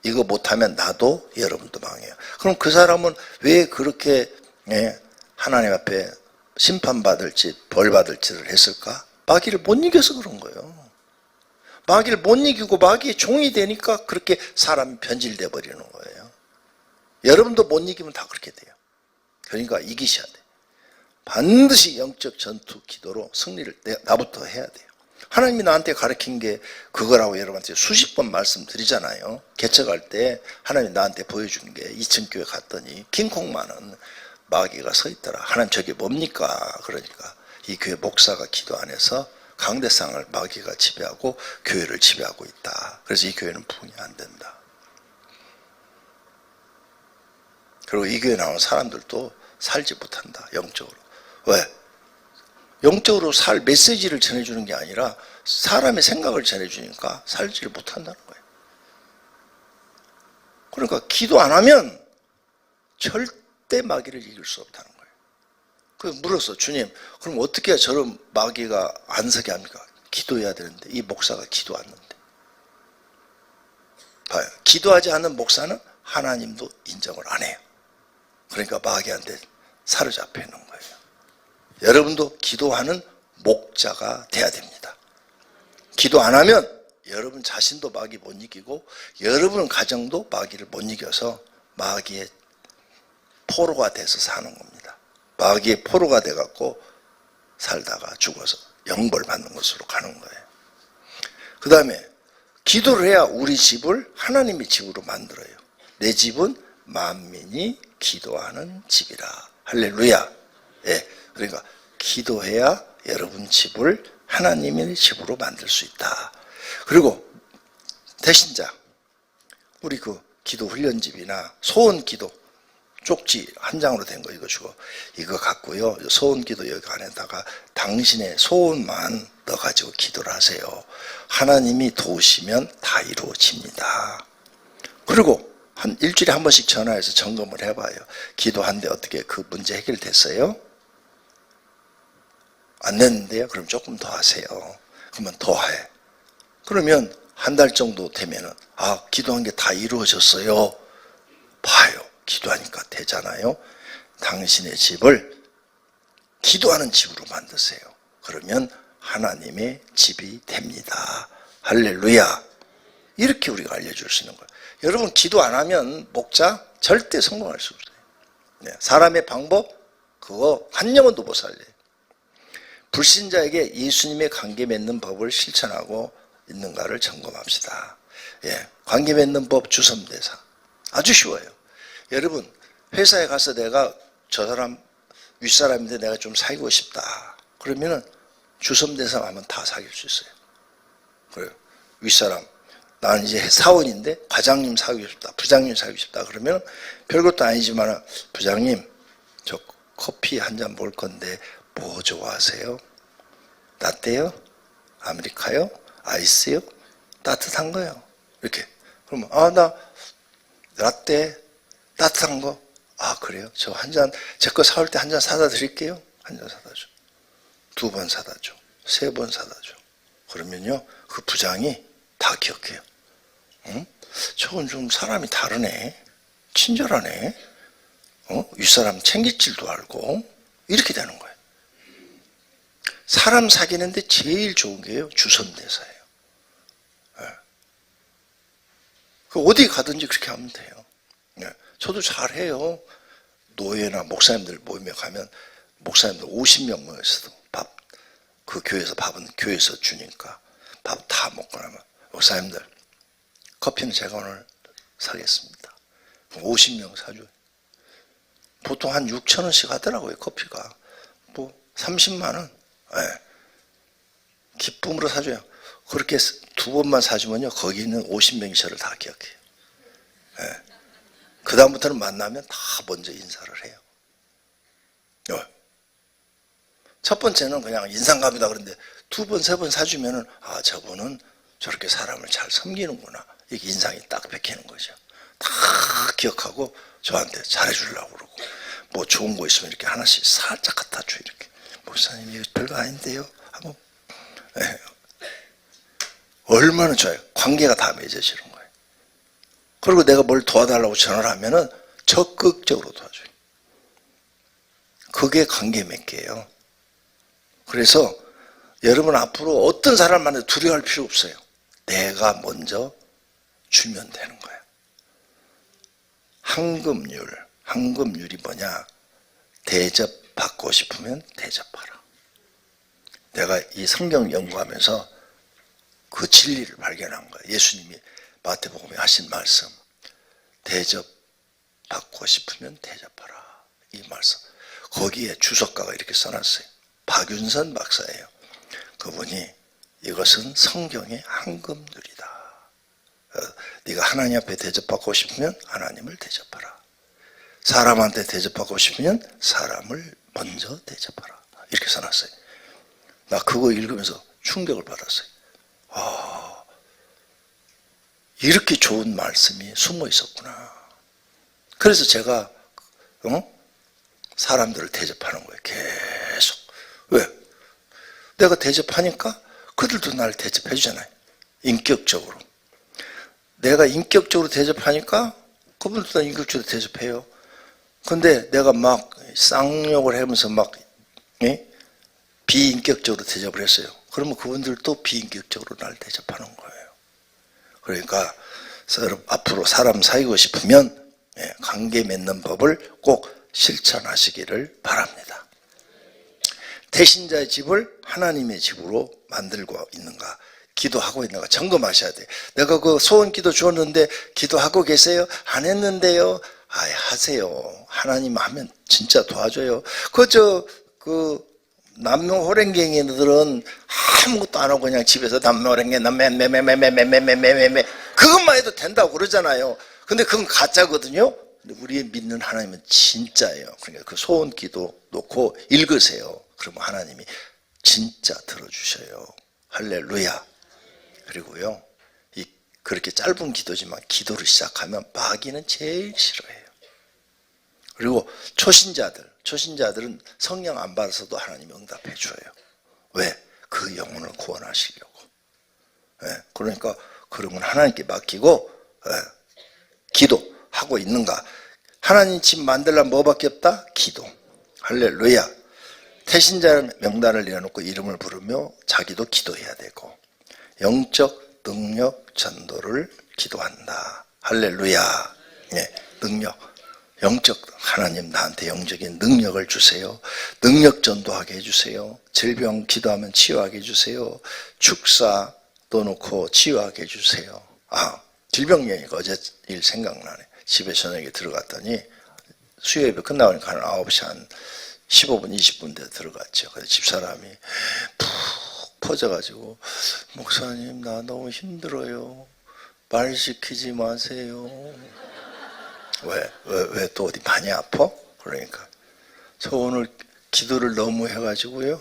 Speaker 1: 이거 못하면 나도 여러분도 망해요. 그럼 그 사람은 왜 그렇게 하나님 앞에 심판받을지 벌받을지를 했을까? 마귀를 못 이겨서 그런 거예요. 마귀를 못 이기고 마귀의 종이 되니까 그렇게 사람이 변질돼 버리는 거예요. 여러분도 못 이기면 다 그렇게 돼요. 그러니까 이기셔야 돼요. 반드시 영적 전투 기도로 승리를 나부터 해야 돼요. 하나님이 나한테 가르친 게 그거라고 여러분한테 수십 번 말씀드리잖아요. 개척할 때 하나님이 나한테 보여준 게 2층 교회 갔더니 킹콩 많은 마귀가 서 있더라. 하나님 저게 뭡니까? 그러니까 이 교회 목사가 기도 안 해서 강대상을 마귀가 지배하고 교회를 지배하고 있다. 그래서 이 교회는 부흥이 안 된다. 그리고 이 교회 나오는 사람들도 살지 못한다. 영적으로. 왜? 영적으로 살 메시지를 전해주는 게 아니라 사람의 생각을 전해주니까 살지를 못한다는 거예요. 그러니까 기도 안 하면 절대 마귀를 이길 수 없다는 거예요. 그래서 물었어. 주님, 그럼 어떻게 해야 저런 마귀가 안 서게 합니까? 기도해야 되는데 이 목사가 기도 안 하는데. 봐요. 기도하지 않는 목사는 하나님도 인정을 안 해요. 그러니까 마귀한테 사로잡혀 있는 거예요. 여러분도 기도하는 목자가 돼야 됩니다. 기도 안 하면 여러분 자신도 마귀 못 이기고 여러분 가정도 마귀를 못 이겨서 마귀의 포로가 돼서 사는 겁니다. 마귀의 포로가 돼갖고 살다가 죽어서 영벌 받는 것으로 가는 거예요. 그 다음에 기도를 해야 우리 집을 하나님의 집으로 만들어요. 내 집은 만민이 기도하는 집이라. 할렐루야. 예, 그러니까 기도해야 여러분 집을 하나님의 집으로 만들 수 있다. 그리고 대신자, 우리 그 기도 훈련집이나 소원 기도 쪽지 한 장으로 된 거 이거 주고 이거 갖고요, 소원 기도 여기 안에다가 당신의 소원만 넣어가지고 기도를 하세요. 하나님이 도우시면 다 이루어집니다. 그리고 한 일주일에 한 번씩 전화해서 점검을 해봐요. 기도한데 어떻게 그 문제 해결됐어요? 안 됐는데요? 그럼 조금 더 하세요. 그러면 더 해. 그러면 한 달 정도 되면은 아, 기도한 게 다 이루어졌어요. 봐요. 기도하니까 되잖아요. 당신의 집을 기도하는 집으로 만드세요. 그러면 하나님의 집이 됩니다. 할렐루야. 이렇게 우리가 알려줄 수 있는 거예요. 여러분, 기도 안 하면 목자 절대 성공할 수 없어요. 네, 사람의 방법 그거 한 영혼도 못 살려요. 불신자에게 예수님의 관계 맺는 법을 실천하고 있는가를 점검합시다. 예, 관계 맺는 법 주섬대사 아주 쉬워요. 여러분, 회사에 가서 내가 저 사람 윗사람인데 내가 좀 사귀고 싶다. 그러면은 주섬대사 하면 다 사귈 수 있어요. 그래요. 윗사람, 나는 이제 사원인데 과장님 사귀고 싶다, 부장님 사귀고 싶다. 그러면 별것도 아니지만 부장님, 저 커피 한 잔 먹을 건데 뭐 좋아하세요? 라떼요? 아메리카요? 아이스요? 따뜻한 거요. 이렇게. 그러면 나 라떼 따뜻한 거. 아, 그래요? 저 한 잔, 제 거 사올 때 한 잔 사다 드릴게요. 한 잔 사다 줘. 2번 사다 줘. 3번 사다 줘. 그러면요, 그 부장이 다 기억해요. 응? 저건 좀 사람이 다르네. 친절하네. 윗사람 챙길 줄도 알고. 이렇게 되는 거예요. 사람 사귀는데 제일 좋은 게요, 주섬대사예요. 네. 어디 가든지 그렇게 하면 돼요. 네. 저도 잘해요. 노예나 목사님들 모임에 가면 목사님들 50명 모였어도 그 교회에서 밥은 교회에서 주니까 밥 다 먹고 나면 목사님들 커피는 제가 오늘 사겠습니다. 50명 사줘요. 보통 한 6,000원씩 하더라고요, 커피가. 뭐 30만 원. 네. 기쁨으로 사줘요. 그렇게 2번만 사주면요, 거기 있는 50명이 저를 다 기억해요. 네. 그 다음부터는 만나면 다 먼저 인사를 해요. 첫 번째는 그냥 인상감이다 그런데 2번, 3번 사주면은 아, 저분은 저렇게 사람을 잘 섬기는구나. 이게 인상이 딱 베끼는 거죠. 다 기억하고 저한테 잘해주려고 그러고, 뭐 좋은 거 있으면 이렇게 하나씩 살짝 갖다 줘. 이렇게. 목사님, 이거 별거 아닌데요? 하고, 네. 얼마나 좋아요. 관계가 다 맺어지는 거예요. 그리고 내가 뭘 도와달라고 전화를 하면은 적극적으로 도와줘요. 그게 관계 맺기예요. 그래서 여러분 앞으로 어떤 사람 만나도 두려워할 필요 없어요. 내가 먼저 주면 되는 거예요. 황금률이 뭐냐? 대접받고 싶으면 대접하라. 내가 이 성경 연구하면서 그 진리를 발견한 거예요. 예수님이 마태복음에 하신 말씀. 대접받고 싶으면 대접하라. 이 말씀. 거기에 주석가가 이렇게 써놨어요. 박윤선 박사예요. 그분이 이것은 성경의 황금률이다. 네가 하나님 앞에 대접받고 싶으면 하나님을 대접하라. 사람한테 대접받고 싶으면 사람을 먼저 대접하라. 이렇게 써놨어요. 나 그거 읽으면서 충격을 받았어요. 아, 이렇게 좋은 말씀이 숨어 있었구나. 그래서 제가 사람들을 대접하는 거예요. 계속. 왜? 내가 대접하니까 그들도 나를 대접해 주잖아요. 인격적으로. 내가 인격적으로 대접하니까 그분들도 나 인격적으로 대접해요. 근데 내가 막 쌍욕을 하면서 막 비인격적으로 대접을 했어요. 그러면 그분들도 비인격적으로 나를 대접하는 거예요. 그러니까 앞으로 사람 사귀고 싶으면 관계 맺는 법을 꼭 실천하시기를 바랍니다. 대신자의 집을 하나님의 집으로 만들고 있는가, 기도하고 있는가 점검하셔야 돼요. 내가 그 소원 기도 주었는데 기도하고 계세요? 안 했는데요? 아이, 하세요. 하나님 하면 진짜 도와줘요. 남묘호랭갱이들은 아무것도 안 하고 그냥 집에서 남묘호랭갱, 매매매매매매매매매매 그것만 해도 된다고 그러잖아요. 근데 그건 가짜거든요. 근데 우리 믿는 하나님은 진짜예요. 그러니까 그 소원 기도 놓고 읽으세요. 그러면 하나님이 진짜 들어주셔요. 할렐루야. 그리고요, 그렇게 짧은 기도지만 기도를 시작하면 마귀는 제일 싫어해요. 그리고 초신자들은 성령 안 받아서도 하나님이 응답해 줘요. 왜? 그 영혼을 구원하시려고. 예, 그러니까 그런 건 하나님께 맡기고 기도하고 있는가. 하나님 집 만들려면 뭐밖에 없다? 기도. 할렐루야. 태신자 명단을 내어놓고 이름을 부르며 자기도 기도해야 되고, 영적 능력 전도를 기도한다. 할렐루야. 네, 능력. 영적, 하나님 나한테 영적인 능력을 주세요. 능력 전도하게 해주세요. 질병 기도하면 치유하게 해주세요. 축사 떠놓고 치유하게 해주세요. 질병 얘기가 어제 일 생각나네. 집에 저녁에 들어갔더니 수요예배 끝나니까 한 9시 한 15분 20분 돼 들어갔죠. 그래서 집사람이 푹 퍼져가지고, 목사님 나 너무 힘들어요. 말 시키지 마세요. 왜 또 어디 많이 아파? 그러니까 저 오늘 기도를 너무 해가지고요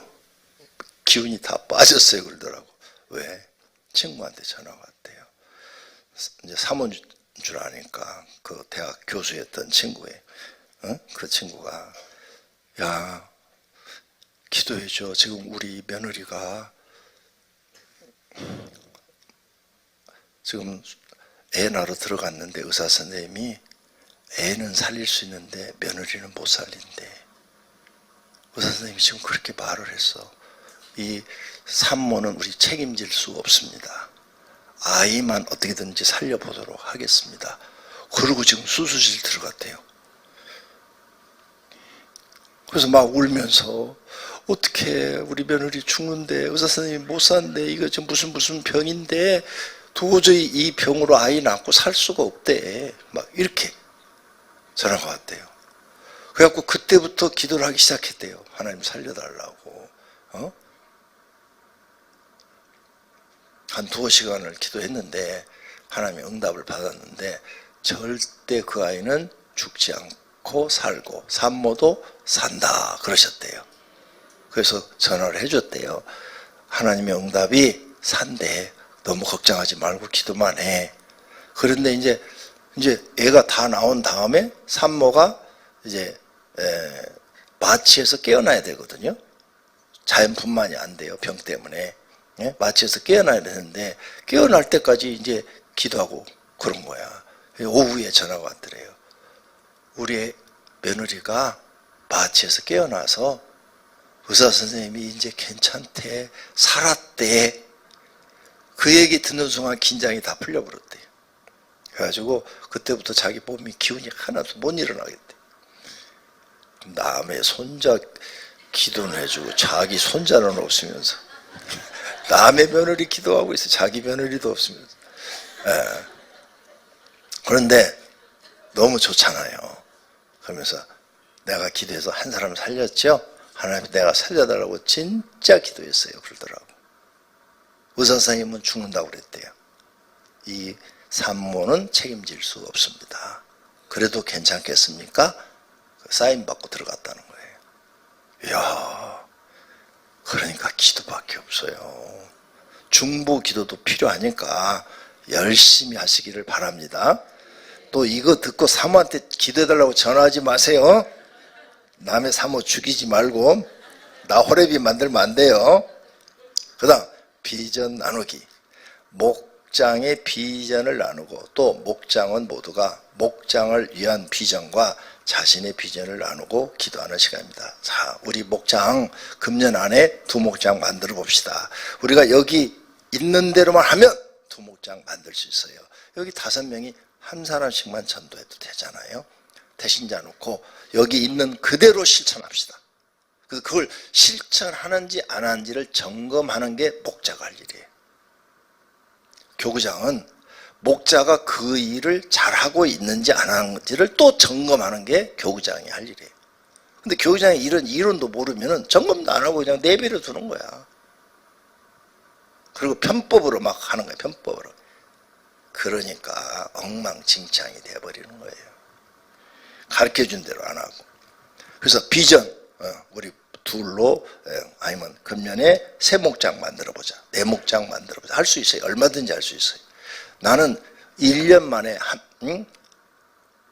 Speaker 1: 기운이 다 빠졌어요 그러더라고. 왜? 친구한테 전화가 왔대요. 이제 사모인 줄 아니까 그 대학 교수였던 친구예요. 그 친구가, 야 기도해줘. 지금 우리 며느리가 지금 애 낳으러 들어갔는데 의사 선생님이 애는 살릴 수 있는데 며느리는 못 살린대. 의사 선생님이 지금 그렇게 말을 했어. 이 산모는 우리 책임질 수 없습니다. 아이만 어떻게든지 살려보도록 하겠습니다. 그러고 지금 수술실 들어갔대요. 그래서 막 울면서, 어떻게 우리 며느리 죽는데 의사 선생님이 못 산대. 이거 지금 무슨 병인데 도저히 이 병으로 아이 낳고 살 수가 없대. 막 이렇게 전화가 왔대요. 그래갖고 그때부터 기도를 하기 시작했대요. 하나님 살려달라고. 한 2시간을 기도했는데 하나님의 응답을 받았는데 절대 그 아이는 죽지 않고 살고 산모도 산다 그러셨대요. 그래서 전화를 해줬대요. 하나님의 응답이 산대. 너무 걱정하지 말고 기도만 해. 그런데 이제 애가 다 나온 다음에 산모가 이제 마취해서 깨어나야 되거든요. 자연분만이 안 돼요. 병 때문에. 마취해서 깨어나야 되는데 깨어날 때까지 이제 기도하고 그런 거야. 오후에 전화가 왔더래요. 우리 며느리가 마취해서 깨어나서 의사 선생님이 이제 괜찮대, 살았대. 그 얘기 듣는 순간 긴장이 다 풀려버렸대요. 그래가지고 그때부터 자기 몸이 기운이 하나도 못 일어나겠대. 남의 손자 기도는 해주고 자기 손자는 없으면서 남의 며느리 기도하고 있어. 자기 며느리도 없으면서. 그런데 너무 좋잖아요. 그러면서 내가 기도해서 한 사람 살렸죠. 하나님 내가 살려달라고 진짜 기도했어요 그러더라고. 의사 선생님은 죽는다고 그랬대요. 이 산모는 책임질 수 없습니다. 그래도 괜찮겠습니까? 사인 받고 들어갔다는 거예요. 이야, 그러니까 기도밖에 없어요. 중보 기도도 필요하니까 열심히 하시기를 바랍니다. 또 이거 듣고 사모한테 기도해달라고 전화하지 마세요. 남의 사모 죽이지 말고 나 호레비 만들면 안 돼요. 그 다음 비전 나누기. 목장의 비전을 나누고 또 목장은 모두가 목장을 위한 비전과 자신의 비전을 나누고 기도하는 시간입니다. 자, 우리 목장 금년 안에 2목장 만들어 봅시다. 우리가 여기 있는 대로만 하면 2목장 만들 수 있어요. 여기 5명이 한 사람씩만 전도해도 되잖아요. 대신자 놓고 여기 있는 그대로 실천합시다. 그래서 그걸 실천하는지 안 하는지를 점검하는 게 목자가 할 일이에요. 교구장은 목자가 그 일을 잘하고 있는지 안 하는지를 또 점검하는 게 교구장이 할 일이에요. 근데 교구장이 이런 이론도 모르면은 점검도 안 하고 그냥 내버려 두는 거야. 그리고 편법으로 막 하는 거야, 편법으로. 그러니까 엉망진창이 돼버리는 거예요. 가르쳐준 대로 안 하고. 그래서 비전, 우리 둘로 아니면 금년에 새 목장 만들어보자, 네 목장 만들어보자 할 수 있어요. 얼마든지 할 수 있어요. 나는 1년 만에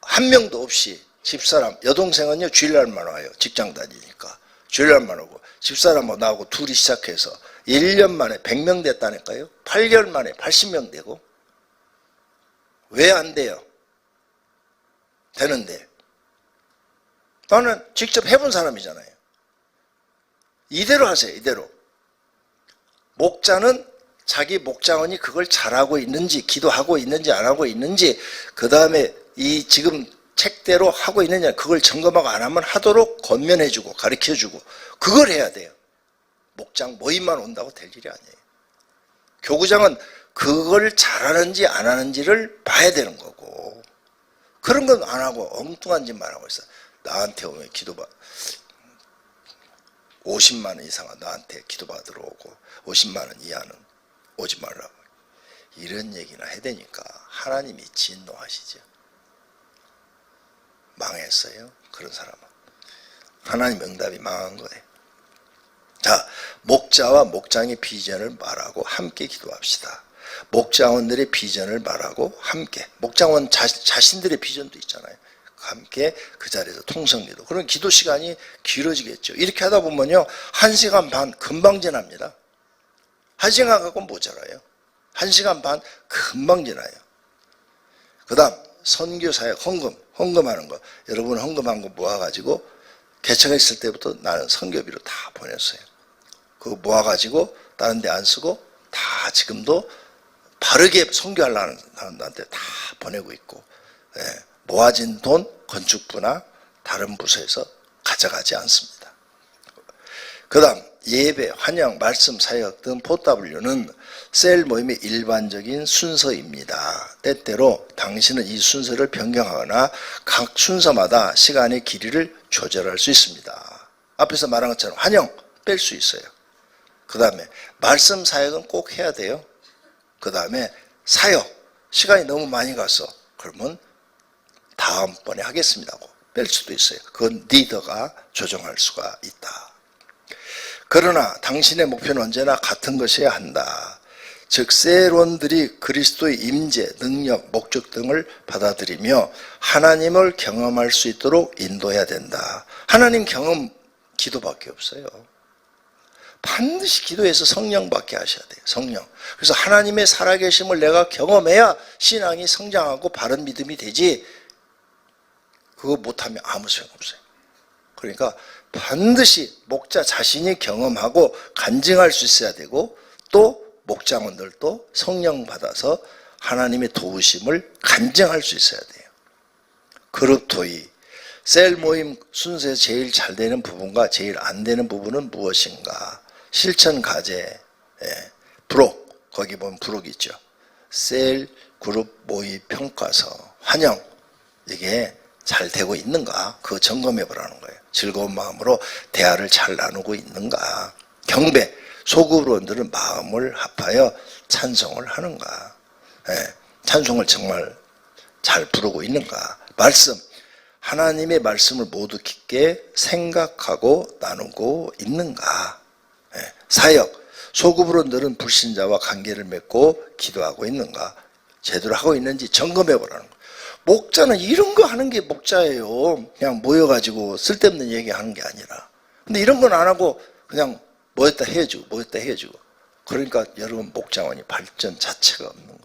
Speaker 1: 한 명도 없이 집사람, 여동생은요 주일날만 와요. 직장 다니니까 주일날만 오고, 집사람하고 나하고 둘이 시작해서 1년 만에 100명 됐다니까요. 8개월 만에 80명 되고. 왜 안 돼요? 되는데. 나는 직접 해본 사람이잖아요. 이대로 하세요. 이대로. 목자는 자기 목자원이 그걸 잘하고 있는지, 기도하고 있는지 안 하고 있는지, 그 다음에 이 지금 책대로 하고 있느냐, 그걸 점검하고 안 하면 하도록 권면해주고 가르쳐주고, 그걸 해야 돼요. 목장 모임만 온다고 될 일이 아니에요. 교구장은 그걸 잘하는지 안 하는지를 봐야 되는 거고, 그런 건 안 하고 엉뚱한 짓만 하고 있어. 나한테 오면 기도받 50만 원 이상은 나한테 기도받으러 오고 50만 원 이하는 오지 말라고, 이런 얘기나 해야 되니까 하나님이 진노하시죠. 망했어요. 그런 사람은 하나님 응답이 망한 거예요. 자, 목자와 목장의 비전을 말하고 함께 기도합시다. 목장원들의 비전을 말하고 함께, 목장원 자신들의 비전도 있잖아요. 함께 그 자리에서 통성기도. 그런 기도 시간이 길어지겠죠. 이렇게 하다 보면요 1시간 반 금방 지납니다. 1시간 갖고 모자라요. 1시간 반 금방 지나요. 그 다음 선교사역 헌금하는 거. 여러분 헌금한 거 모아가지고 개척했을 때부터 나는 선교비로 다 보냈어요. 그거 모아가지고 다른 데 안 쓰고 다 지금도 바르게 선교하려는 사람들한테 다 보내고 있고, 모아진 돈 건축부나 다른 부서에서 가져가지 않습니다. 그 다음 예배, 환영, 말씀, 사역 등4W는 셀 모임의 일반적인 순서입니다. 때때로 당신은 이 순서를 변경하거나 각 순서마다 시간의 길이를 조절할 수 있습니다. 앞에서 말한 것처럼 환영 뺄 수 있어요. 그 다음에 말씀, 사역은 꼭 해야 돼요. 그 다음에 사역, 시간이 너무 많이 갔어. 그러면 다음번에 하겠습니다 하고 뺄 수도 있어요. 그건 리더가 조정할 수가 있다. 그러나 당신의 목표는 언제나 같은 것이어야 한다. 즉 세론들이 그리스도의 임재, 능력, 목적 등을 받아들이며 하나님을 경험할 수 있도록 인도해야 된다. 하나님 경험 기도밖에 없어요. 반드시 기도해서 성령 받게 하셔야 돼요. 성령. 그래서 하나님의 살아계심을 내가 경험해야 신앙이 성장하고 바른 믿음이 되지, 그거 못하면 아무 소용없어요. 그러니까 반드시 목자 자신이 경험하고 간증할 수 있어야 되고, 또 목장원들도 성령 받아서 하나님의 도우심을 간증할 수 있어야 돼요. 그룹 토의, 셀 모임 순서에서 제일 잘 되는 부분과 제일 안 되는 부분은 무엇인가? 실천 과제, 부록, 거기 보면 부록이 있죠. 셀 그룹 모의 평가서, 환영, 이게 잘 되고 있는가? 그거 점검해 보라는 거예요. 즐거운 마음으로 대화를 잘 나누고 있는가? 경배, 소그룹원들은 마음을 합하여 찬송을 하는가? 찬송을 정말 잘 부르고 있는가? 말씀, 하나님의 말씀을 모두 깊게 생각하고 나누고 있는가? 사역, 소그룹원들은 불신자와 관계를 맺고 기도하고 있는가? 제대로 하고 있는지 점검해 보라는 거예요. 목자는 이런 거 하는 게 목자예요. 그냥 모여가지고 쓸데없는 얘기하는 게 아니라. 근데 이런 건 안 하고 그냥 모였다 해주고 그러니까 여러분 목장원이 발전 자체가 없는 거예요.